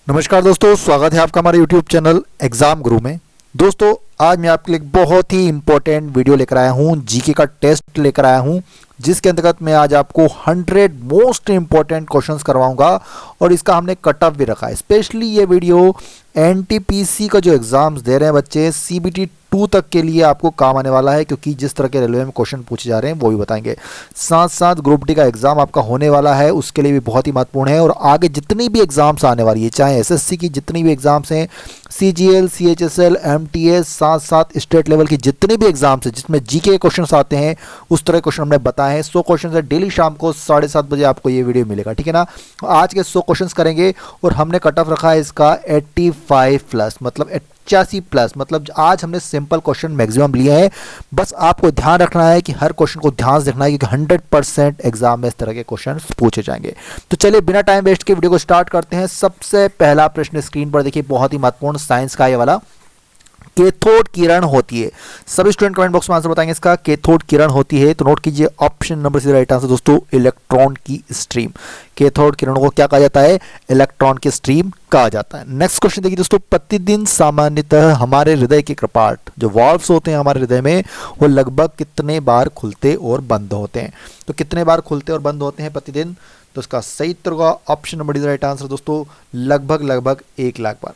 नमस्कार दोस्तों, स्वागत है आपका हमारे YouTube चैनल एग्जाम गुरु में। दोस्तों, आज मैं आपके लिए एक बहुत ही इंपॉर्टेंट वीडियो लेकर आया हूं, जीके का टेस्ट लेकर आया हूं, जिसके अंतर्गत मैं आज आपको 100 मोस्ट इंपॉर्टेंट क्वेश्चंस करवाऊंगा और इसका हमने कट ऑफ भी रखा है। स्पेशली ये वीडियो एनटीपीसी का जो एग्जाम्स दे रहे हैं बच्चे, सीबीटी 2 तक के लिए आपको काम आने वाला है, क्योंकि जिस तरह के रेलवे में क्वेश्चन पूछे जा रहे हैं वो भी बताएंगे। साथ साथ ग्रुप डी का एग्जाम आपका होने वाला है, उसके लिए भी बहुत ही महत्वपूर्ण है। और आगे जितनी भी एग्जाम्स आने वाली है, चाहे एसएससी की जितनी भी एग्जाम्स हैं, सीजीएल, सीएचएसएल, एमटीएस, साथ साथ स्टेट लेवल की जितनी भी एग्जाम्स हैं जिसमें जीके के क्वेश्चन आते हैं, उस तरह के क्वेश्चन हमने बताए हैं। 100 क्वेश्चन है, डेली शाम को 7:30 बजे आपको ये वीडियो मिलेगा, ठीक है ना। आज के 100 क्वेश्चन करेंगे और हमने कट ऑफ रखा है इसका 85 प्लस, मतलब 85 प्लस। मतलब आज हमने सिंपल क्वेश्चन मैक्सिमम लिए हैं। बस आपको ध्यान रखना है कि हर क्वेश्चन को ध्यान से देखना है, क्योंकि 100% एग्जाम में इस तरह के क्वेश्चन पूछे जाएंगे। तो चलिए बिना टाइम वेस्ट के वीडियो को स्टार्ट करते हैं। सबसे पहला प्रश्न स्क्रीन पर देखिए, बहुत ही महत्वपूर्ण, साइंस का ये वाला। कैथोड किरण होती है, सभी स्टूडेंट कमेंट बॉक्स में आंसर बताएंगे इसका। कैथोड किरण होती है तो नोट कीजिए option number C right answer दोस्तों, इलेक्ट्रॉन की स्ट्रीम। कैथोड किरणों को क्या कहा जाता है? इलेक्ट्रॉन की स्ट्रीम कहा जाता है। नेक्स्ट क्वेश्चन देखिए दोस्तों, प्रतिदिन सामान्यतः हमारे हृदय के कपाट, जो वाल्व्स होते हैं हमारे हृदय में, वो लगभग कितने बार खुलते और बंद होते हैं? तो कितने बार खुलते और बंद होते हैं प्रतिदिन? तो इसका सही उत्तर होगा option number D right answer दोस्तों, लगभग 1 लाख बार।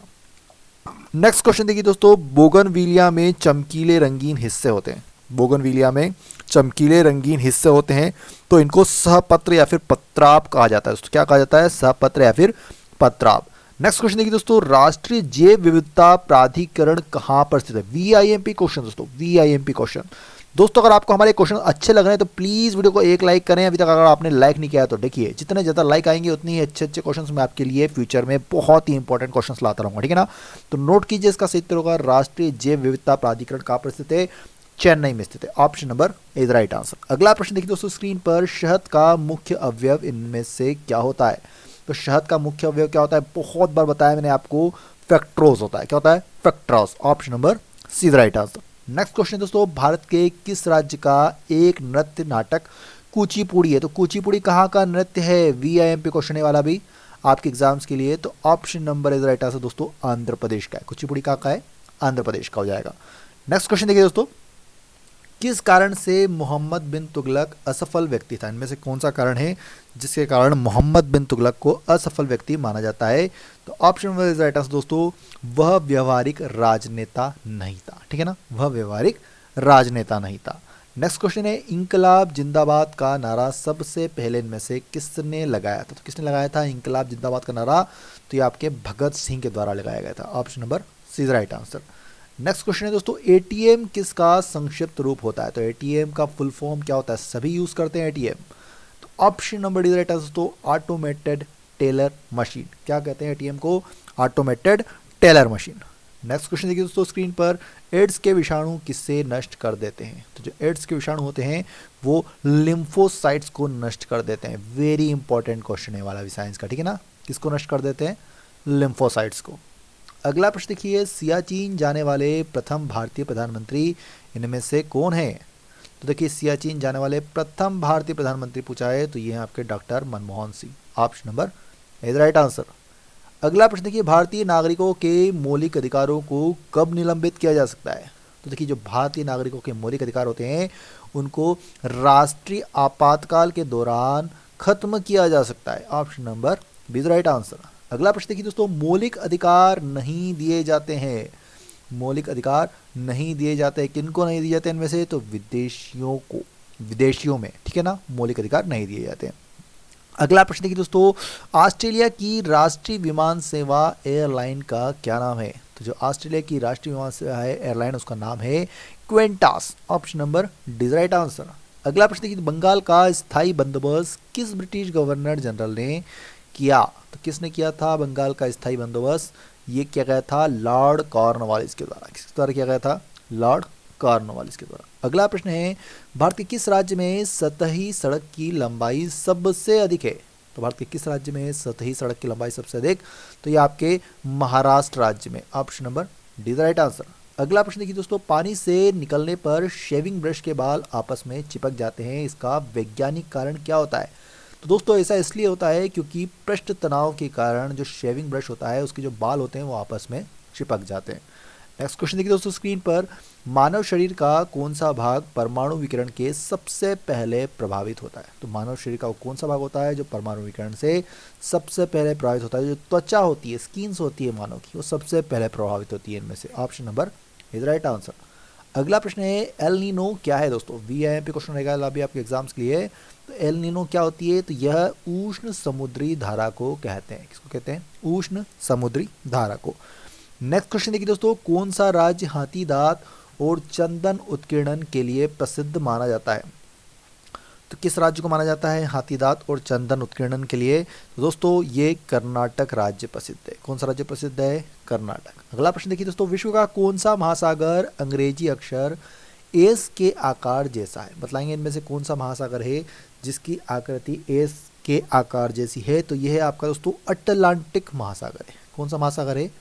नेक्स्ट क्वेश्चन देखिए दोस्तों, बोगनविलिया में चमकीले रंगीन हिस्से होते हैं। बोगनविलिया में चमकीले रंगीन हिस्से होते हैं, तो इनको सहपत्र या फिर पत्राप कहा जाता है। दोस्तों क्या कहा जाता है? सहपत्र या फिर पत्राप। नेक्स्ट क्वेश्चन देखिए दोस्तों, राष्ट्रीय जैव विविधता प्राधिकरण कहाँ पर स्थित है? वीआईएमपी क्वेश्चन दोस्तों, वीआईएमपी क्वेश्चन। दोस्तों अगर आपको हमारे क्वेश्चन अच्छे लग रहे हैं तो प्लीज़ वीडियो को एक लाइक करें। अभी तक अगर आपने लाइक नहीं किया है तो देखिए, जितने ज़्यादा लाइक आएंगे उतनी ही अच्छे क्वेश्चंस मैं आपके लिए फ्यूचर में बहुत ही इंपॉर्टेंट क्वेश्चंस लाता रहूँगा, ठीक है ना। तो नोट कीजिए, इसका सही उत्तर होगा राष्ट्रीय जैव विविधता प्राधिकरण कहाँ पर स्थित है? चेन्नई में स्थित है। Option number is right answer. अगला प्रश्न देखिए दोस्तों स्क्रीन पर, शहद का मुख्य अवयव इनमें से क्या होता है? तो शहद का मुख्य अवयव क्या होता है? बहुत बार बताया मैंने आपको, फ्रक्टोज होता है। क्या होता है? Fructose. Option number C is right answer. Next question दोस्तों, भारत के किस राज्य का एक नृत्य नाटक कुचिपुड़ी है? तो कुचिपुड़ी कहाँ का नृत्य है? वीआईएमपी क्वेश्चन है वाला भी आपके एग्जाम्स के लिए। तो option number is right answer दोस्तों, आंध्र प्रदेश का है। कुचिपुड़ी कहाँ का है? आंध्र प्रदेश का हो जाएगा। नेक्स्ट क्वेश्चन देखिए दोस्तों, किस कारण से मोहम्मद बिन तुगलक असफल व्यक्ति था? इनमें से कौन सा कारण है जिसके कारण मोहम्मद बिन तुगलक को असफल व्यक्ति माना जाता है? तो option number is right answer दोस्तों, वह व्यवहारिक राजनेता नहीं था, ठीक है ना। वह व्यवहारिक राजनेता नहीं था। नेक्स्ट क्वेश्चन है, इंकलाब जिंदाबाद का नारा सबसे पहले इनमें से किसने लगाया था? तो किसने लगाया था इंकलाब जिंदाबाद का नारा? तो ये आपके भगत सिंह के द्वारा लगाया गया था। Option number C is right answer. Next question है दोस्तों, एटीएम किसका संक्षिप्त रूप होता है? तो एटीएम का फुल फॉर्म क्या होता है? सभी यूज करते हैं एटीएम। तो option number D right answer दोस्तों, ऑटोमेटेड टेलर मशीन। क्या कहते हैं एटीएम को? Automated teller machine. Next question देखिए दोस्तों स्क्रीन पर, एड्स के विषाणु किससे नष्ट कर देते हैं? तो जो एड्स के विषाणु होते हैं वो लिम्फोसाइट्स को नष्ट कर देते हैं। वेरी इंपॉर्टेंट क्वेश्चन है वाला भी साइंस का, ठीक है ना। किसको नष्ट कर देते हैं? लिम्फोसाइट्स को। अगला प्रश्न देखिए, सियाचिन जाने वाले प्रथम भारतीय प्रधानमंत्री इनमें से कौन है? तो देखिए, सियाचिन जाने वाले प्रथम भारतीय प्रधानमंत्री पूछा है तो ये हैं आपके doctor Manmohan Singh. Option number is right answer. अगला प्रश्न देखिए, भारतीय नागरिकों के मौलिक अधिकारों को कब निलंबित किया जा सकता है? तो देखिए, जो भारतीय नागरिकों के मौलिक अधिकार होते हैं उनको राष्ट्रीय आपातकाल के दौरान खत्म किया जा सकता है। Option number B is right answer. अगला प्रश्न देखिए दोस्तों, मौलिक अधिकार नहीं दिए जाते हैं। मौलिक अधिकार नहीं दिए जाते, किनको नहीं दिए जाते इनमें से? तो विदेशियों को, विदेशियों में, ठीक है ना, मौलिक अधिकार नहीं दिए जाते हैं। अगला प्रश्न देखिए दोस्तों, ऑस्ट्रेलिया की राष्ट्रीय विमान सेवा एयरलाइन का क्या नाम है? तो जो ऑस्ट्रेलिया की राष्ट्रीय विमान सेवा है एयरलाइन, उसका नाम है Qantas. Option number D is right answer. अगला प्रश्न देखिए, बंगाल का स्थायी बंदोबस्त किस ब्रिटिश गवर्नर जनरल ने किया? तो किसने किया था बंगाल का स्थायी बंदोबस्त? ये किया गया था लॉर्ड कॉर्नवालिस के द्वारा। किसके द्वारा किया गया था? लॉर्ड कॉर्नवालिस के द्वारा। अगला प्रश्न है, भारत के किस राज्य में सतही सड़क की लंबाई सबसे अधिक है? तो भारत के किस राज्य में सतही सड़क की लंबाई सबसे अधिक? तो ये आपके महाराष्ट्र राज्य में। Option number D is right answer. अगला प्रश्न देखिए दोस्तों, पानी से निकलने पर शेविंग ब्रश के बाल आपस में चिपक जाते हैं, इसका वैज्ञानिक कारण क्या होता है? तो दोस्तों ऐसा इसलिए होता है क्योंकि पृष्ठ तनाव के कारण जो शेविंग ब्रश होता है उसके जो बाल होते हैं वो आपस में चिपक जाते हैं। नेक्स्ट क्वेश्चन देखिए दोस्तों स्क्रीन पर, मानव शरीर का कौन सा भाग परमाणु विकिरण के सबसे पहले प्रभावित होता है? तो मानव शरीर का वो कौन सा भाग होता है जो परमाणु विकिरण से सबसे पहले प्रभावित होता है? जो त्वचा होती है, स्किन्स होती है मानव की, वो सबसे पहले प्रभावित होती है इनमें से। Option number is right answer. अगला प्रश्न है एल नीनो क्या है दोस्तों? VIMP क्वेश्चन रहेगा अभी आपके एग्जाम्स के लिए। तो एल नीनो क्या होती है? तो यह उष्ण समुद्री धारा को कहते हैं। किसको कहते हैं? उष्ण समुद्री धारा को। नेक्स्ट क्वेश्चन देखिए दोस्तों, कौन सा राज्य हाथी दांत और चंदन उत्कीर्णन के लिए प्रसिद्ध माना जाता है? तो किस राज्य को माना जाता है हाथी दांत और चंदन उत्कीर्णन के लिए? तो दोस्तों ये कर्नाटक राज्य प्रसिद्ध है। कौन सा राज्य प्रसिद्ध है? कर्नाटक। अगला प्रश्न देखिए दोस्तों, विश्व का कौन सा महासागर अंग्रेजी अक्षर एस के आकार जैसा है? बतलाएंगे इनमें से कौन सा महासागर है जिसकी आकृति एस के आकार जैसी है? तो यह है आपका दोस्तों अटलांटिक महासागर है। कौन सा महासागर है?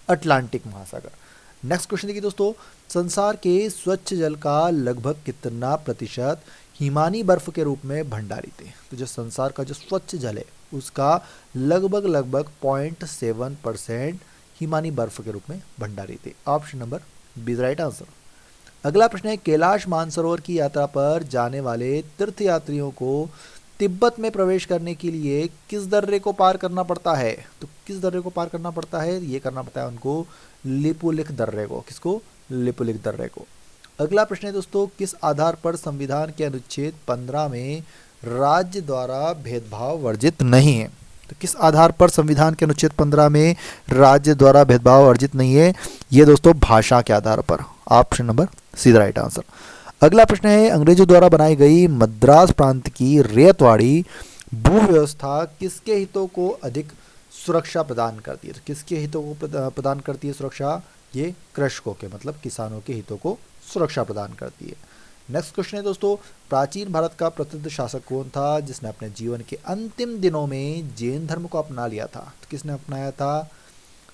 अटलांटिक महासागर। नेक्स्ट क्वेश्चन देखिए दोस्तों, संसार के स्वच्छ जल का लगभग कितना प्रतिशत हिमानी बर्फ के रूप में भंडारित है? तो जो संसार का जो स्वच्छ जल है उसका लगभग 0.7% हिमानी बर्फ के रूप में भंडारित है। Option number B right answer. अगला प्रश्न है, कैलाश मानसरोवर की यात्रा पर जाने वाले तीर्थयात्रियों को तिब्बत में प्रवेश करने के लिए किस दर्रे को पार करना पड़ता है? तो किस दर्रे को पार करना पड़ता है? ये करना पड़ता है उनको लिपुलेख दर्रे को। किसको? लिपुलेख दर्रे को। अगला प्रश्न है दोस्तों, किस आधार पर संविधान के अनुच्छेद 15 में राज्य द्वारा भेदभाव वर्जित नहीं है? तो किस आधार पर संविधान के अनुच्छेद 15 में राज्य द्वारा भेदभाव वर्जित नहीं है? ये दोस्तों भाषा के आधार पर। Option number C right answer. अगला प्रश्न है, अंग्रेजों द्वारा बनाई गई मद्रास प्रांत की रेतवाड़ी भू व्यवस्था किसके हितों को अधिक सुरक्षा प्रदान करती है? तो किसके हितों को प्रदान करती है सुरक्षा? ये कृषकों के, मतलब किसानों के हितों को सुरक्षा प्रदान करती है। नेक्स्ट क्वेश्चन है दोस्तों, प्राचीन भारत का प्रसिद्ध शासक कौन था जिसने अपने जीवन के अंतिम दिनों में जैन धर्म को अपना लिया था? तो किसने अपनाया था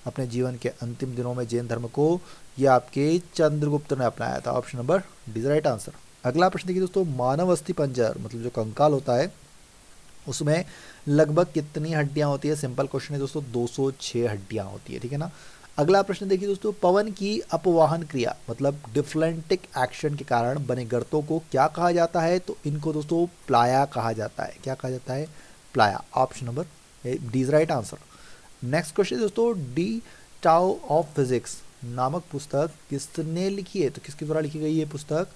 अपने जीवन के अंतिम दिनों में जैन धर्म को? ये आपके चंद्रगुप्त ने अपनाया था। Option number D right answer. अगला प्रश्न देखिए दोस्तों, मानव अस्थि पंजर मतलब जो कंकाल होता है उसमें लगभग कितनी हड्डियां होती है? सिंपल क्वेश्चन है दोस्तों, 206 हड्डियां होती है। ठीक है ना। अगला प्रश्न देखिए दोस्तों, पवन की अपवाहन क्रिया मतलब डिफ्लेंटिक एक्शन के कारण बने गर्तों को क्या कहा जाता है? तो इनको दोस्तों प्लाया कहा जाता है। क्या कहा जाता है? Playa. Option number D right answer. Next question दोस्तों, डी टाउ ऑफ फिजिक्स नामक पुस्तक किसने लिखी है? तो किसके द्वारा लिखी गई है पुस्तक?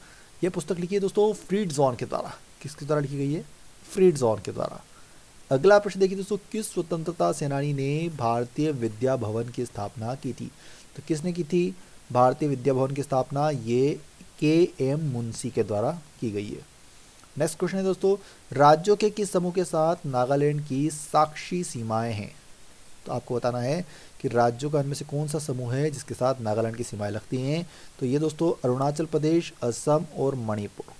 ये पुस्तक लिखी है दोस्तों फ्रीडजॉन के द्वारा। किसके द्वारा लिखी गई है? फ्रीडजॉन के द्वारा। अगला प्रश्न देखिए दोस्तों, किस स्वतंत्रता सेनानी ने भारतीय विद्या भवन की स्थापना की थी? तो किसने की थी भारतीय विद्या भवन की स्थापना? ये KM मुंशी के द्वारा की गई है। नेक्स्ट क्वेश्चन है दोस्तों, राज्यों के किस समूह के साथ नागालैंड की साक्षी सीमाएं हैं? तो आपको बताना है कि राज्यों का इनमें से कौन सा समूह है जिसके साथ नागालैंड की सीमाएं लगती हैं। तो ये दोस्तों अरुणाचल प्रदेश, असम और मणिपुर।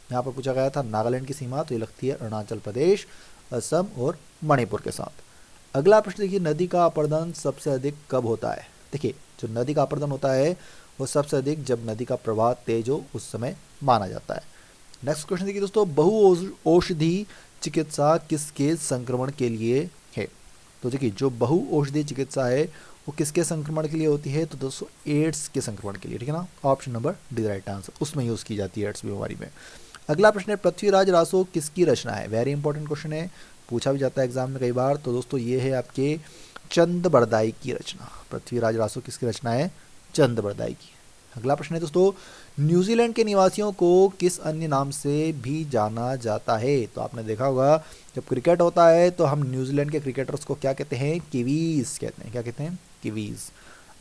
यहाँ पर पूछा गया था नागालैंड की सीमा, तो ये लगती है अरुणाचल प्रदेश, असम और मणिपुर के साथ। अगला प्रश्न देखिए, नदी का अपरदन सबसे अधिक कब होता है? देखिए जो नदी का अपरदन होता है वो सबसे अधिक जब नदी का प्रवाह तेज हो उस समय माना जाता है। नेक्स्ट क्वेश्चन देखिए दोस्तों, बहु औषधि चिकित्सा किसके संक्रमण के लिए है? तो देखिए जो बहु औषधि चिकित्सा है वो किसके संक्रमण के लिए होती है? तो दोस्तों एड्स के संक्रमण के लिए। ठीक है ना। Option number D right answer, उसमें यूज़ की जाती है एड्स बीमारी में। अगला प्रश्न है, पृथ्वीराज रासो किसकी रचना है? वेरी इंपॉर्टेंट क्वेश्चन है, पूछा भी जाता है एग्जाम में कई बार। तो दोस्तों ये है आपके चंद बरदाई की रचना। पृथ्वीराज रासो किसकी रचना है? चंद बरदाई की। अगला प्रश्न है दोस्तों, न्यूजीलैंड के निवासियों को किस अन्य नाम से भी जाना जाता है? तो आपने देखा होगा जब क्रिकेट होता है तो हम न्यूजीलैंड के क्रिकेटर्स को क्या कहते हैं? किवीज कहते हैं। क्या कहते हैं? किवीज।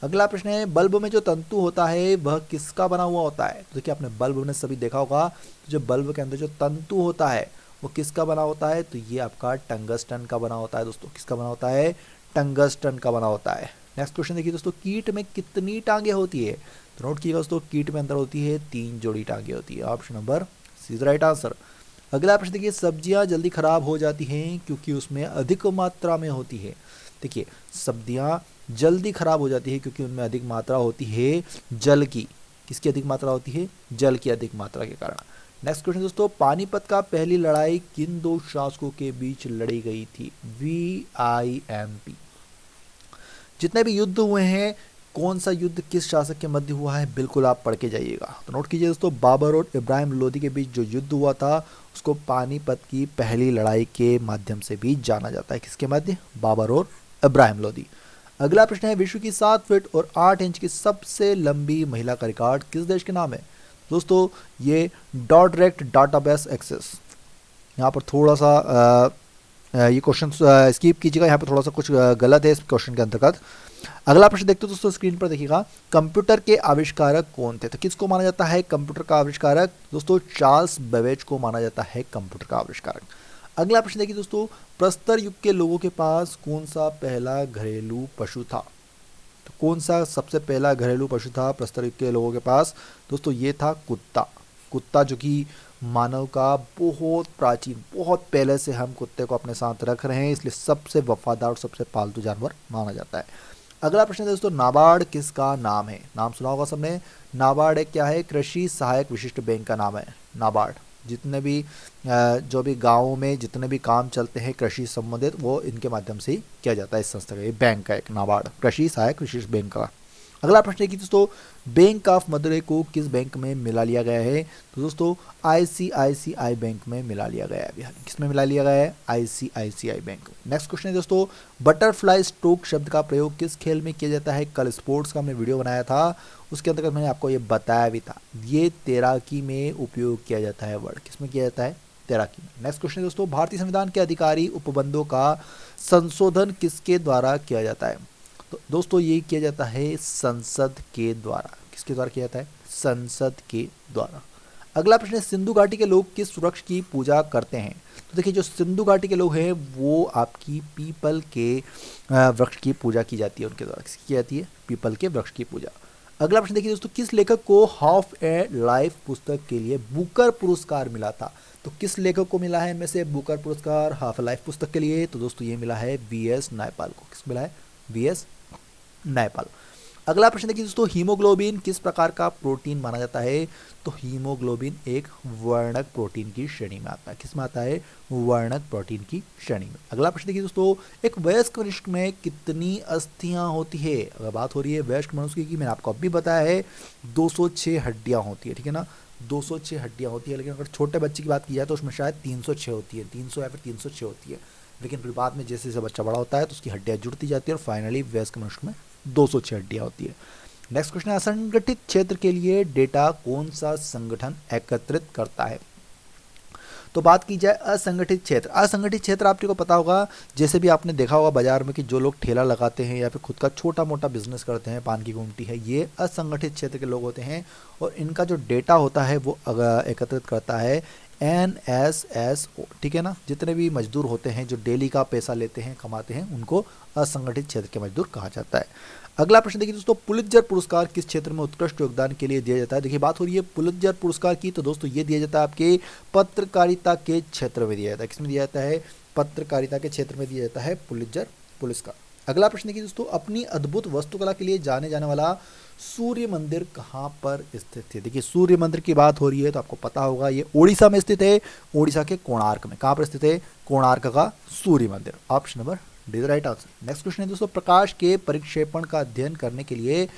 अगला प्रश्न है, बल्ब में जो तंतु होता है वह किसका बना हुआ होता है? तो देखिए आपने बल्ब में सभी देखा होगा, तो जो बल्ब के अंदर जो तंतु होता है वो किसका बना होता है? तो ये आपका टंगस्टन का बना होता है दोस्तों। किसका बना होता है? टंगस्टन का बना होता है। नेक्स्ट क्वेश्चन देखिए दोस्तों, कीट में कितनी टांगे होती है? तो नोट कीजिएगा दोस्तों, कीट में अंदर होती है 3 जोड़ी टांगे होती है। Option number C is right answer. अगला प्रश्न देखिए, सब्जियां जल्दी खराब हो जाती हैं क्योंकि उसमें अधिक मात्रा में होती है। देखिए सब्जियां जल्दी खराब हो जाती है क्योंकि उनमें अधिक मात्रा होती है जल की। किसकी अधिक मात्रा होती है? जल की अधिक मात्रा के कारण। नेक्स्ट क्वेश्चन दोस्तों, पानीपत का पहली लड़ाई किन दो शासकों के बीच लड़ी गई थी? VIMP। जितने भी युद्ध हुए हैं, कौन सा युद्ध किस शासक के मध्य हुआ है, बिल्कुल आप पढ़ के जाइएगा। तो नोट कीजिए दोस्तों, बाबर और इब्राहिम लोदी के बीच जो युद्ध हुआ था उसको पानीपत की पहली लड़ाई के माध्यम से भी जाना जाता है। किसके मध्य? बाबर और इब्राहिम लोदी। अगला प्रश्न है, विश्व की 7 फीट और 8 इंच की सबसे लंबी महिला का रिकॉर्ड किस देश के नाम है? दोस्तों ये डायरेक्ट डाटाबेस एक्सेस। यहाँ पर थोड़ा सा ये क्वेश्चन स्किप कीजिएगा, यहाँ पर थोड़ा सा कुछ गलत है इस क्वेश्चन के अंतर्गत। अगला प्रश्न देखते हो दोस्तों, स्क्रीन पर देखिएगा, कंप्यूटर के आविष्कारक कौन थे? तो किसको माना जाता है कंप्यूटर का आविष्कारक? दोस्तों चार्ल्स बेबेज को माना जाता है कंप्यूटर का आविष्कारक। अगला प्रश्न देखिए दोस्तों, प्रस्तर युग के लोगों के पास कौन सा पहला घरेलू पशु था? तो कौन सा सबसे पहला घरेलू पशु था प्रस्तर युग के लोगों के पास? दोस्तों ये था कुत्ता। कुत्ता जो कि मानव का बहुत प्राचीन, बहुत पहले से हम कुत्ते को अपने साथ रख रहे हैं, इसलिए सबसे वफादार और सबसे पालतू जानवर माना जाता है। अगला प्रश्न है दोस्तों, नाबार्ड किसका नाम है? नाम सुना होगा सबने। नाबार्ड एक क्या है? कृषि सहायक विशिष्ट बैंक का नाम है नाबार्ड। जितने भी जो भी गाँवों में जितने भी काम चलते हैं कृषि संबंधित, वो इनके माध्यम से ही किया जाता है। इस संस्था का, ये बैंक का एक नाबार्ड, कृषि सहायक विशिष्ट बैंक का। अगला प्रश्न है कि दोस्तों, बैंक ऑफ मदुरई को किस बैंक में मिला लिया गया है? तो दोस्तों ICICI बैंक में मिला लिया गया है। किस में मिला लिया गया है? ICICI bank. नेक्स्ट क्वेश्चन है दोस्तों, बटरफ्लाई स्ट्रोक शब्द का प्रयोग किस खेल में किया जाता है? कल स्पोर्ट्स का हमने वीडियो बनाया था, उसके अंतर्गत मैंने आपको ये बताया भी था। ये तैराकी में उपयोग किया जाता है वर्ड। किस में किया जाता है? तैराकी में। नेक्स्ट क्वेश्चन है दोस्तों, भारतीय संविधान के अधिकारी उपबंधों का संशोधन किसके द्वारा किया जाता है? तो दोस्तों ये किया जाता है संसद के द्वारा। किसके द्वारा किया जाता है? संसद के द्वारा। अगला प्रश्न है, सिंधु घाटी के लोग किस वृक्ष की पूजा करते हैं? तो देखिए, जो सिंधु घाटी के लोग हैं वो आपकी पीपल के वृक्ष की पूजा की जाती है उनके द्वारा। किसकी की जाती है? पीपल के वृक्ष की पूजा। अगला प्रश्न देखिए दोस्तों, किस लेखक को हाफ ए लाइफ पुस्तक के लिए बुकर पुरस्कार मिला था? तो किस लेखक को मिला है इनमें से बुकर पुरस्कार हाफ ए लाइफ पुस्तक के लिए? तो दोस्तों ये मिला है VS नायपाल को। किस मिला है? VS नायपाल। अगला प्रश्न देखिए दोस्तों, हीमोग्लोबिन किस प्रकार का प्रोटीन माना जाता है? तो हीमोग्लोबिन एक वर्णक प्रोटीन की श्रेणी में आता है। किस में आता है? वर्णक प्रोटीन की श्रेणी में। अगला प्रश्न देखिए दोस्तों, एक वयस्क मनुष्य में कितनी अस्थियां होती है? अगर बात हो रही है वयस्क मनुष्य की, मैंने आपको अभी बताया है 206 हड्डियां होती है। ठीक है ना, 206 हड्डियां होती है। लेकिन अगर छोटे बच्चे की बात की जाए तो उसमें शायद 306 होती है, 300 या फिर 306 होती है। लेकिन फिर बाद में जैसे जैसे बच्चा बड़ा होता है तो उसकी हड्डियां जुड़ती जाती है और फाइनली वयस्क मनुष्य में 206 हड्डियां होती है। नेक्स्ट क्वेश्चन है, असंगठित क्षेत्र के लिए डेटा कौन सा संगठन एकत्रित करता है? तो बात की जाए असंगठित क्षेत्र। असंगठित क्षेत्र आपको पता होगा, जैसे भी आपने देखा होगा बाजार में कि जो लोग ठेला लगाते हैं या फिर खुद का छोटा मोटा बिजनेस करते हैं, पान की गुमटी है, ये असंगठित क्षेत्र के लोग होते हैं। और इनका जो डेटा होता है वो एकत्रित करता है NSSO। ठीक है ना, जितने भी मजदूर होते हैं जो डेली का पैसा लेते हैं, कमाते हैं, उनको असंगठित क्षेत्र के मजदूर कहा जाता है। अगला प्रश्न देखिए दोस्तों, पुलित्जर पुरस्कार किस क्षेत्र में उत्कृष्ट योगदान के लिए दिया जाता है? देखिए बात हो रही है पुलित्जर पुरस्कार की, तो दोस्तों ये दिया जाता है आपके पत्रकारिता के क्षेत्र में दिया जाता है। किसमें दिया जाता है? पत्रकारिता के क्षेत्र में दिया जाता है पुलित्जर पुरस्कार। अगला प्रश्न देखिए दोस्तों, अपनी अद्भुत वास्तुकला के लिए जाने जाने वाला सूर्य मंदिर कहाँ पर स्थित है? देखिए सूर्य मंदिर की बात हो रही है तो आपको पता होगा ये ओडिशा में स्थित है, ओडिशा के कोणार्क में। कहाँ पर स्थित है? कोणार्क का सूर्य मंदिर। Option number D right answer. Next question है दोस्तों, प्रकाश के परिक्षेपण का अध्ययन करने के लिए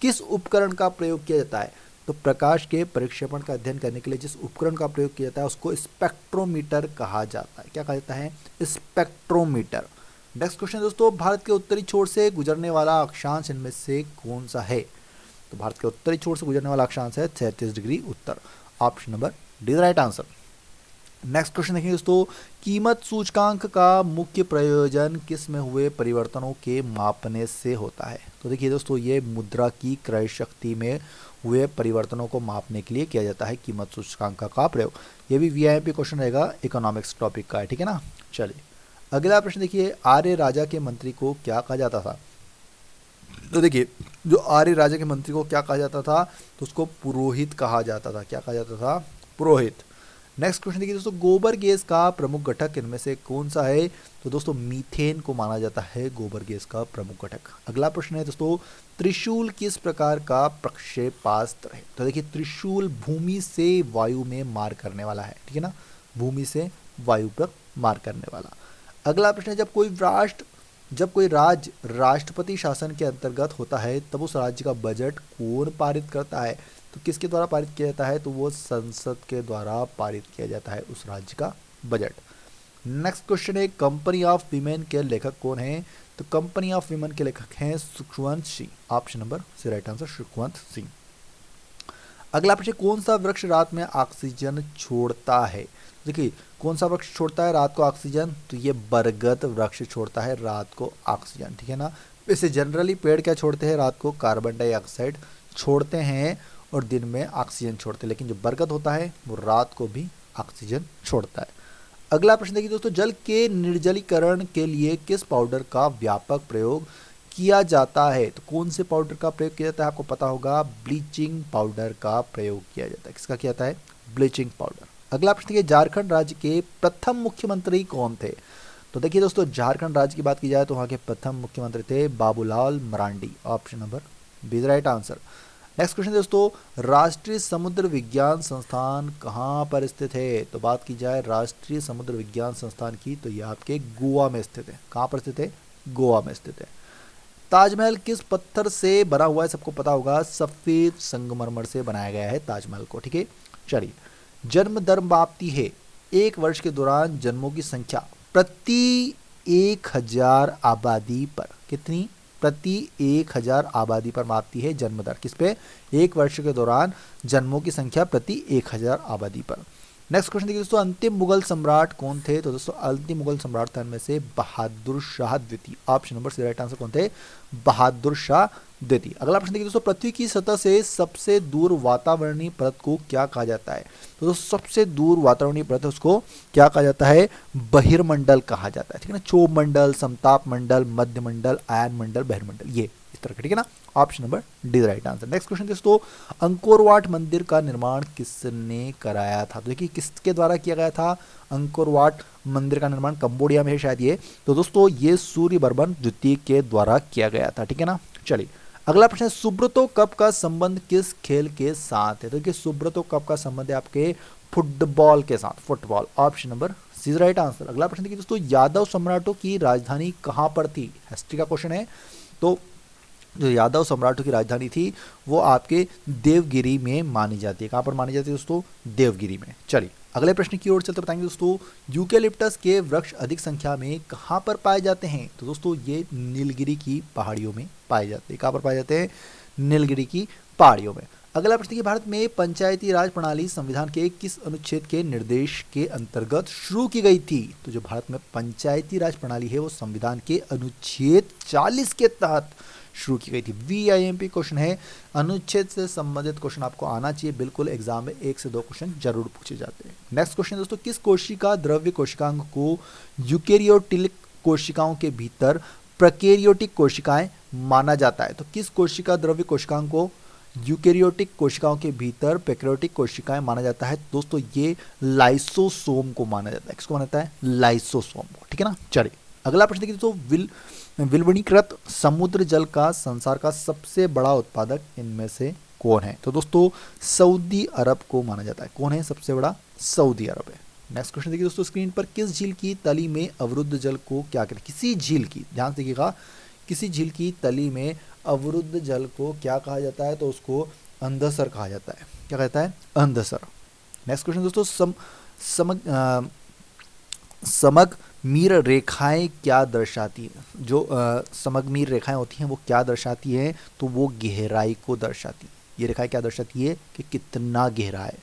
किस उपकरण का प्रयोग किया जाता है? तो प्रकाश के परिक्षेपण का अध्ययन करने के लिए जिस उपकरण का प्रयोग किया जाता है उसको स्पेक्ट्रोमीटर कहा जाता है। क्या कहा जाता है? स्पेक्ट्रोमीटर। नेक्स्ट क्वेश्चन दोस्तों, भारत के उत्तरी छोर से गुजरने वाला अक्षांश इनमें से कौन सा है? तो भारत के उत्तरी छोर से गुजरने वाला अक्षांश है 33 डिग्री उत्तर। Option number D right answer. Next question देखिए दोस्तों, कीमत सूचकांक का मुख्य प्रयोजन किस में हुए परिवर्तनों के मापने से होता है? तो देखिए दोस्तों, ये मुद्रा की क्रय शक्ति में हुए परिवर्तनों को मापने के लिए किया जाता है कीमत सूचकांक का प्रयोग। ये भी VIP क्वेश्चन रहेगा, इकोनॉमिक्स टॉपिक का है। ठीक है ना, चलिए अगला प्रश्न देखिए, आर्य राजा के मंत्री को क्या कहा जाता था? तो देखिए, जो आर्य राजा के मंत्री को क्या कहा जाता था? तो उसको पुरोहित कहा जाता था। क्या कहा जाता था? पुरोहित। नेक्स्ट क्वेश्चन देखिए दोस्तों, गोबर गैस का प्रमुख घटक इनमें से कौन सा है? तो दोस्तों मीथेन को माना जाता है गोबर गैस का प्रमुख घटक। अगला प्रश्न है दोस्तों, त्रिशूल किस प्रकार का प्रक्षेपास्त्र है? तो देखिए त्रिशूल भूमि से वायु में मार करने वाला है, ठीक है ना, भूमि से वायु पर मार करने वाला। अगला प्रश्न है, जब कोई राज्य राष्ट्रपति शासन के अंतर्गत होता है तब उस राज्य का बजट कौन पारित करता है? तो किसके द्वारा पारित किया जाता है? तो वो संसद के द्वारा पारित किया जाता है उस राज्य का बजट। नेक्स्ट क्वेश्चन है, कंपनी ऑफ वीमेन के लेखक कौन है? तो कंपनी ऑफ वीमेन के लेखक हैं Sukhwant Singh. Option number C right answer, Sukhwant Singh. अगला प्रश्न, कौन सा वृक्ष रात में ऑक्सीजन छोड़ता है? देखिए कौन सा वृक्ष छोड़ता है रात को ऑक्सीजन? तो ये बरगद वृक्ष छोड़ता है रात को ऑक्सीजन, ठीक है ना। वैसे जनरली पेड़ क्या छोड़ते हैं रात को? कार्बन डाइऑक्साइड छोड़ते हैं और दिन में ऑक्सीजन छोड़ते हैं, लेकिन जो बरगद होता है वो रात को भी ऑक्सीजन छोड़ता है। अगला प्रश्न देखिए दोस्तों, जल के निर्जलीकरण के लिए किस पाउडर का व्यापक प्रयोग किया जाता है? तो कौन से पाउडर का प्रयोग किया जाता है? आपको पता होगा, ब्लीचिंग पाउडर का प्रयोग किया जाता है। किसका किया जाता है? Bleaching powder. अगला प्रश्न है, झारखंड राज्य के प्रथम मुख्यमंत्री कौन थे? तो देखिए दोस्तों, झारखंड राज्य की बात की जाए तो वहाँ के प्रथम मुख्यमंत्री थे Babulal Marandi. Option number B right answer. Next question दोस्तों, राष्ट्रीय समुद्र विज्ञान संस्थान कहाँ पर स्थित है? तो बात की जाए राष्ट्रीय समुद्र विज्ञान संस्थान की, तो ये आपके गोवा में स्थित है। कहाँ पर स्थित है? गोवा में स्थित है। ताजमहल किस पत्थर से बना हुआ है? सबको पता होगा, सफेद संगमरमर से बनाया गया है ताजमहल को, ठीक है। चलिए, जन्म दर मापती है एक वर्ष के दौरान जन्मों की संख्या प्रति 1000 आबादी पर। कितनी? प्रति 1000 आबादी पर मापती है जन्म दर। किस पे? एक वर्ष के दौरान जन्मों की संख्या प्रति 1000 आबादी पर। नेक्स्ट क्वेश्चन देखिए दोस्तों, अंतिम मुगल सम्राट कौन थे? तो दोस्तों अंतिम मुगल सम्राट थे इनमें से बहादुर शाह द्वितीय। Option number C right answer कौन थे? बहादुर शाह द्वितीय। अगला प्रश्न देखिए दोस्तों, पृथ्वी की सतह से सबसे दूर वातावरणीय परत को क्या कहा जाता है? तो दोस्तों सबसे दूर वातावरणीय परत उसको क्या कहा जाता है? बहिर्मंडल कहा जाता है, ठीक है ना। क्षोभ मंडल, समताप मंडल, मध्य मंडल, आयन मंडल, बहिर्मंडल, ये इस तरह का, ठीक है ना। Option number D right answer. Next question दोस्तों, अंकोर वाट मंदिर का निर्माण किसने कराया था? तो देखिए किसके द्वारा किया गया था अंकोर वाट मंदिर का निर्माण? कंबोडिया में है शायद ये। तो दोस्तों ये सूर्यवर्मन द्वितीय के द्वारा किया गया था, ठीक है ना। चलिए अगला प्रश्न है, सुब्रतो कप का संबंध किस खेल के साथ है? तो देखिए सुब्रतो कप का संबंध है आपके फुटबॉल के साथ, football. Option number C right answer. अगला प्रश्न देखिए दोस्तों, यादव सम्राटों की राजधानी कहाँ पर थी? हिस्ट्री का क्वेश्चन है। तो जो यादव सम्राटों की राजधानी थी वो आपके देवगिरी में मानी जाती है। कहाँ पर मानी जाती है दोस्तों? देवगिरी में। चलिए अगले प्रश्न की ओर चलते बताएंगे दोस्तों, यूकेलिप्टस के वृक्ष अधिक संख्या में कहाँ पर पाए जाते हैं? तो दोस्तों ये नीलगिरी की पहाड़ियों में पाए जाते हैं। कहाँ पर पाए जाते हैं? नीलगिरी की पहाड़ियों में। अगला प्रश्न कि भारत में पंचायती राज प्रणाली संविधान के किस अनुच्छेद के निर्देश के अंतर्गत शुरू की गई थी? तो जो भारत में पंचायती राज प्रणाली है वो संविधान के अनुच्छेद 40 के तहत शुरू की गई थी। VIMP क्वेश्चन है, अनुच्छेद से संबंधित क्वेश्चन आपको आना चाहिए, बिल्कुल एग्जाम में 1 से 2 क्वेश्चन जरूर पूछे जाते हैं। नेक्स्ट क्वेश्चन दोस्तों, किस कोशिका द्रव्य कोशिकांग को यूकेरियोटिक कोशिकाओं के भीतर प्रकेरियोटिक कोशिकाएं माना जाता है? तो किस कोशिका द्रव्य कोशिकांग को यूकेरियोटिक कोशिकाओं के भीतर प्रोकैरियोटिक कोशिकाएं माना जाता है? दोस्तों ये लाइसोसोम को माना जाता है। किसको माना जाता है? लाइसोसोम को, ठीक है ना। चलिए अगला प्रश्न देखिए दोस्तों, विलवणीकृत समुद्र जल का संसार का सबसे बड़ा उत्पादक इनमें से कौन है? तो दोस्तों सऊदी अरब को माना जाता है। कौन है सबसे बड़ा? सऊदी अरब है। नेक्स्ट क्वेश्चन देखिए दोस्तों, स्क्रीन पर किस झील की तली में अवरुद्ध जल को क्या कहते हैं? किसी झील की, ध्यान से देखिएगा, किसी झील की तली में अवरुद्ध जल को क्या कहा जाता है? तो उसको अंधसर कहा जाता है। क्या कहता है? अंधसर। नेक्स्ट क्वेश्चन दोस्तों, समगमीर रेखाएं क्या दर्शाती है? जो समगमीर रेखाएं होती हैं वो क्या दर्शाती हैं? तो वो गहराई को दर्शाती है। ये रेखाएं क्या दर्शाती है? कि कितना गहरा है।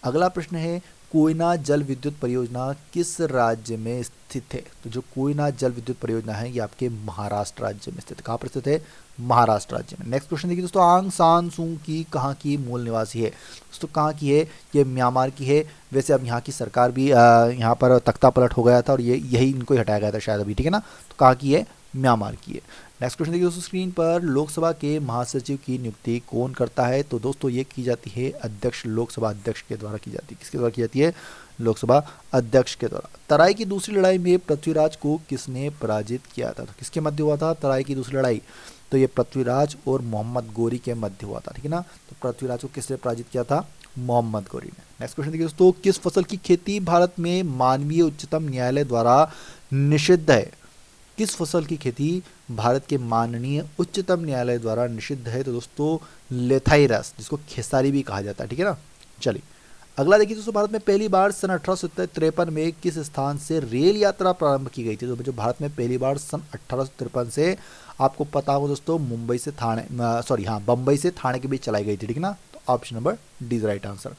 अगला प्रश्न है, कोयना जल विद्युत परियोजना किस राज्य में स्थित है? तो जो कोयना जल विद्युत परियोजना है ये आपके महाराष्ट्र राज्य में स्थित है। कहाँ पर स्थित है? महाराष्ट्र राज्य में। नेक्स्ट क्वेश्चन देखिए दोस्तों, आंग सान सू की कहाँ की मूल निवासी है? दोस्तों कहाँ की है? ये म्यांमार की है। वैसे अब यहाँ की सरकार भी यहाँ पर तख्ता पलट हो गया था और ये यही इनको हटाया गया था शायद अभी, ठीक है ना। तो कहाँ की है? म्यांमार की है। नेक्स्ट क्वेश्चन देखिए दोस्तों, स्क्रीन पर लोकसभा के महासचिव की नियुक्ति कौन करता है? तो दोस्तों ये की जाती है अध्यक्ष, लोकसभा अध्यक्ष के द्वारा की जाती है। किसके द्वारा की जाती है? लोकसभा अध्यक्ष के द्वारा। तराई की दूसरी लड़ाई में पृथ्वीराज को किसने पराजित किया था? तो किसके मध्य हुआ था तराई की दूसरी लड़ाई? तो ये पृथ्वीराज और मोहम्मद गोरी के मध्य हुआ था, ठीक है ना। तो पृथ्वीराज को किसने पराजित किया था? मोहम्मद गोरी ने। नेक्स्ट क्वेश्चन देखिए दोस्तों, किस फसल की खेती भारत में मानवीय उच्चतम न्यायालय द्वारा निषिद्ध है? किस फसल की खेती भारत के माननीय उच्चतम न्यायालय द्वारा निषिद्ध है? तो दोस्तों लेथाइरस, जिसको खेसारी भी कहा जाता है, ठीक है ना। चलिए अगला देखिए दोस्तों, भारत में पहली बार सन 1853 में किस स्थान से रेल यात्रा प्रारंभ की गई थी? तो जो भारत में पहली बार सन 1853 से, आपको पता हो दोस्तों, मुंबई से थाने, बम्बई से थाने के बीच चलाई गई थी, ठीक है ना। तो option number D is right answer.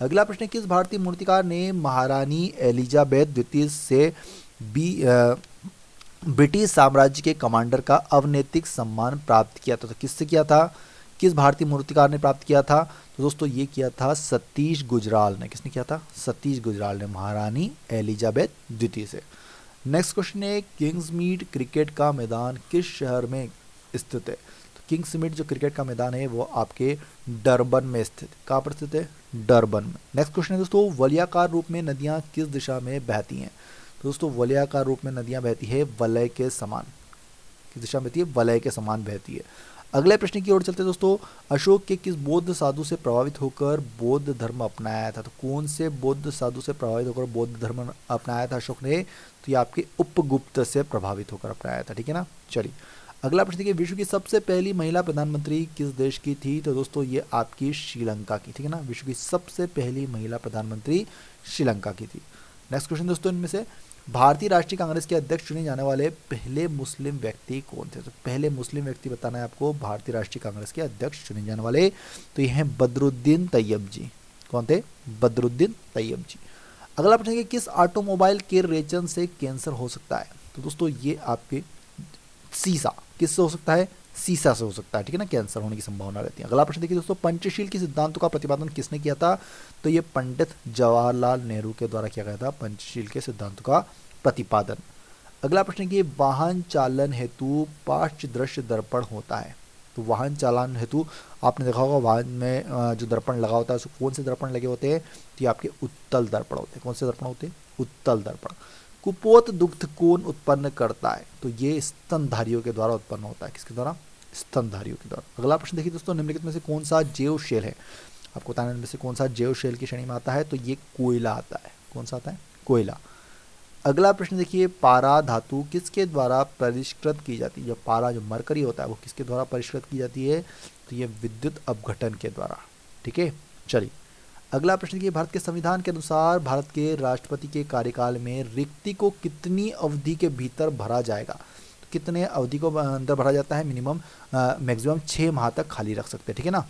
अगला प्रश्न, किस भारतीय मूर्तिकार ने महारानी एलिजाबेथ द्वितीय से ब्रिटिश साम्राज्य के कमांडर का अवनैतिक सम्मान प्राप्त किया था? तो किससे किया था? किस भारतीय मूर्तिकार ने प्राप्त किया था? तो दोस्तों ये किया था सतीश गुजराल ने। किसने किया था? सतीश गुजराल ने महारानी एलिजाबेथ द्वितीय से। नेक्स्ट क्वेश्चन है, किंग्समीड क्रिकेट का मैदान किस शहर में स्थित है? तो किंग्समीड जो क्रिकेट का मैदान है वो आपके डरबन में स्थित। कहाँ पर स्थित है? डरबन में। नेक्स्ट क्वेश्चन है दोस्तों, वलयाकार रूप में नदियाँ किस दिशा में बहती हैं? तो दोस्तों वलयाकार रूप में नदियाँ बहती है वलय के समान। किस दिशा में बहती है? वलय के समान बहती है। अगले प्रश्न की ओर चलते हैं दोस्तों, अशोक के किस बौद्ध साधु से प्रभावित होकर बौद्ध धर्म अपनाया था? तो कौन से बौद्ध साधु से प्रभावित होकर बौद्ध धर्म अपनाया था अशोक ने? तो ये आपके उपगुप्त से प्रभावित होकर अपनाया था, ठीक है ना। चलिए अगला प्रश्न देखिए, विश्व की सबसे पहली महिला प्रधानमंत्री किस देश की थी? तो दोस्तों ये आपकी श्रीलंका की, ठीक है ना। विश्व की सबसे पहली महिला प्रधानमंत्री श्रीलंका की थी। नेक्स्ट क्वेश्चन दोस्तों, इनमें से भारतीय राष्ट्रीय कांग्रेस के अध्यक्ष चुने जाने वाले पहले मुस्लिम व्यक्ति कौन थे? तो पहले मुस्लिम व्यक्ति बताना है आपको भारतीय राष्ट्रीय कांग्रेस के अध्यक्ष चुने जाने वाले। तो ये हैं बदरुद्दीन तैयब जी। कौन थे? बदरुद्दीन तैयब जी। अगला प्रश्न है कि किस ऑटोमोबाइल के रेचन से कैंसर हो सकता है? तो दोस्तों ये आपके शीशा, किससे हो सकता है? शीशा से हो सकता है, ठीक है ना, कैंसर होने की संभावना रहती है। अगला प्रश्न देखिए दोस्तों, पंचशील के सिद्धांतों का प्रतिपादन किसने किया था? तो ये पंडित जवाहरलाल नेहरू के द्वारा किया गया था पंचशील के सिद्धांतों का प्रतिपादन। अगला प्रश्न की, वाहन चालन हेतु पार्श्व दृश्य दर्पण होता है? तो वाहन चालन हेतु आपने देखा होगा वाहन में जो दर्पण लगा होता है उसको कौन से दर्पण लगे होते हैं? तो ये आपके उत्तल दर्पण होते हैं। कौन से दर्पण होते हैं? उत्तल दर्पण। कुपोत दुग्ध कौन उत्पन्न करता है? तो ये स्तनधारियों के द्वारा उत्पन्न होता है। किसके द्वारा? स्तनधारियों के द्वारा। अगला प्रश्न देखिए दोस्तों, निम्नलिखित में से कौन सा जैव शेल है? आपको बताना इनमें से कौन सा जैव शेल की श्रेणी में आता है? तो ये कोयला आता है। कौन सा आता है? कोयला। अगला प्रश्न देखिए, पारा धातु किसके द्वारा परिष्कृत की जाती है? जो पारा जो मरकरी होता है वो किसके द्वारा परिष्कृत की जाती है? तो ये विद्युत अपघटन के द्वारा, ठीक है। चलिए अगला प्रश्न देखिए, भारत के संविधान के अनुसार भारत के राष्ट्रपति के कार्यकाल में रिक्ति को कितनी अवधि के भीतर भरा जाएगा? तो कितने अवधि को अंदर भरा जाता है? मिनिमम मैक्सिमम 6 माह तक खाली रख सकते हैं, ठीक है ना।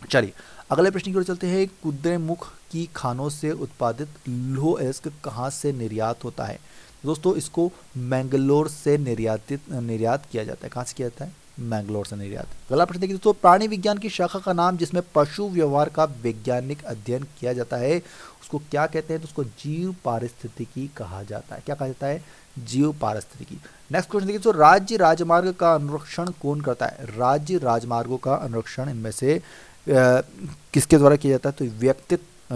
चलिए अगले प्रश्न की ओर चलते हैं, कुद्रेमुख की खानों से उत्पादित लौह अयस्क कहाँ से निर्यात होता है? दोस्तों इसको मैंगलोर से निर्यात किया जाता है। कहाँ से किया जाता है? मैंगलोर से निर्यात। अगला प्रश्न देखिए दोस्तों, प्राणी विज्ञान की शाखा का नाम जिसमें पशु व्यवहार का वैज्ञानिक अध्ययन किया जाता है उसको क्या कहते हैं? तो उसको जीव पारिस्थितिकी कहा जाता है। क्या कहा जाता है? जीव पारिस्थितिकी। नेक्स्ट क्वेश्चन देखिए दोस्तों, राज्य राजमार्ग का अनुरक्षण कौन करता है? राज्य राजमार्गों का अनुरक्षण इनमें से किसके द्वारा किया जाता है? तो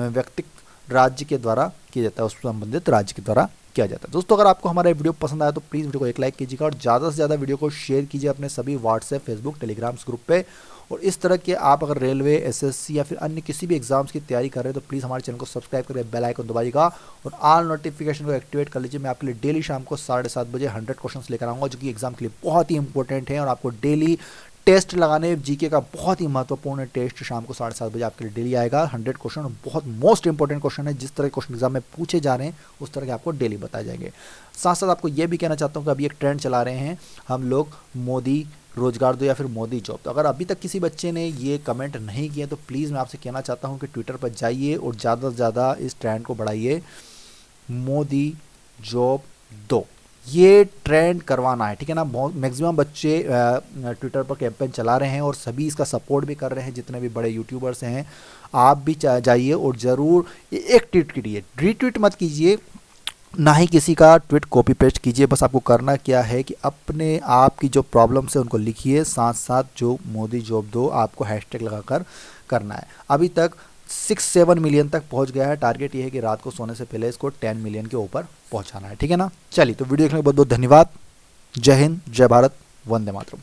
व्यक्तिक राज्य के द्वारा किया जाता है, उस संबंधित राज्य के द्वारा किया जाता है। दोस्तों अगर आपको हमारा वीडियो पसंद आया तो प्लीज़ वीडियो को एक लाइक कीजिएगा और ज़्यादा से ज़्यादा वीडियो को शेयर कीजिए अपने सभी व्हाट्सएप, फेसबुक, टेलीग्राम ग्रुप पे। और इस तरह के आप अगर रेलवे, एसएससी या फिर अन्य किसी भी एग्जाम्स की तैयारी कर रहे हैं तो प्लीज़ हमारे चैनल को सब्सक्राइब करके बेल आइकन दबाइएगा और ऑल नोटिफिकेशन को एक्टिवेट कर लीजिए। मैं आपके लिए डेली शाम को 7:30 बजे 100 क्वेश्चन लेकर आऊँगा जो कि एग्जाम के लिए बहुत ही इंपॉर्टेंट है और आपको डेली टेस्ट लगाने, जीके का बहुत ही महत्वपूर्ण टेस्ट शाम को 7:30 बजे आपके लिए डेली आएगा। 100 क्वेश्चन बहुत मोस्ट इंपॉर्टेंट क्वेश्चन है, जिस तरह के क्वेश्चन एग्जाम में पूछे जा रहे हैं उस तरह के आपको डेली बताए जाएंगे। साथ साथ आपको ये भी कहना चाहता हूँ कि अभी एक ट्रेंड चला रहे हैं हम लोग, मोदी रोजगार दो या फिर मोदी जॉब। तो अगर अभी तक किसी बच्चे ने ये कमेंट नहीं किए तो प्लीज़ मैं आपसे कहना चाहता हूँ कि ट्विटर पर जाइए और ज़्यादा से ज़्यादा इस ट्रेंड को बढ़ाइए, मोदी जॉब दो, ये ट्रेंड करवाना है, ठीक है ना। बहुत मैक्सिमम बच्चे ट्विटर पर कैंपेन चला रहे हैं और सभी इसका सपोर्ट भी कर रहे हैं, जितने भी बड़े यूट्यूबर्स हैं। आप भी जाइए और ज़रूर एक ट्वीट कीजिए, रीट्वीट मत कीजिए, ना ही किसी का ट्वीट कॉपी पेस्ट कीजिए। बस आपको करना क्या है कि अपने आप की जो प्रॉब्लम्स है उनको लिखिए, साथ साथ जो मोदी जॉब दो आपको हैशटैग लगाकर करना है। अभी तक 6-7 मिलियन तक पहुंच गया है। टारगेट ये है कि रात को सोने से पहले इसको 10 मिलियन के ऊपर पहुंचाना है, ठीक है ना। चलिए, तो वीडियो देखने के बहुत बहुत धन्यवाद। जय हिंद, जय भारत, वंदे मातरम।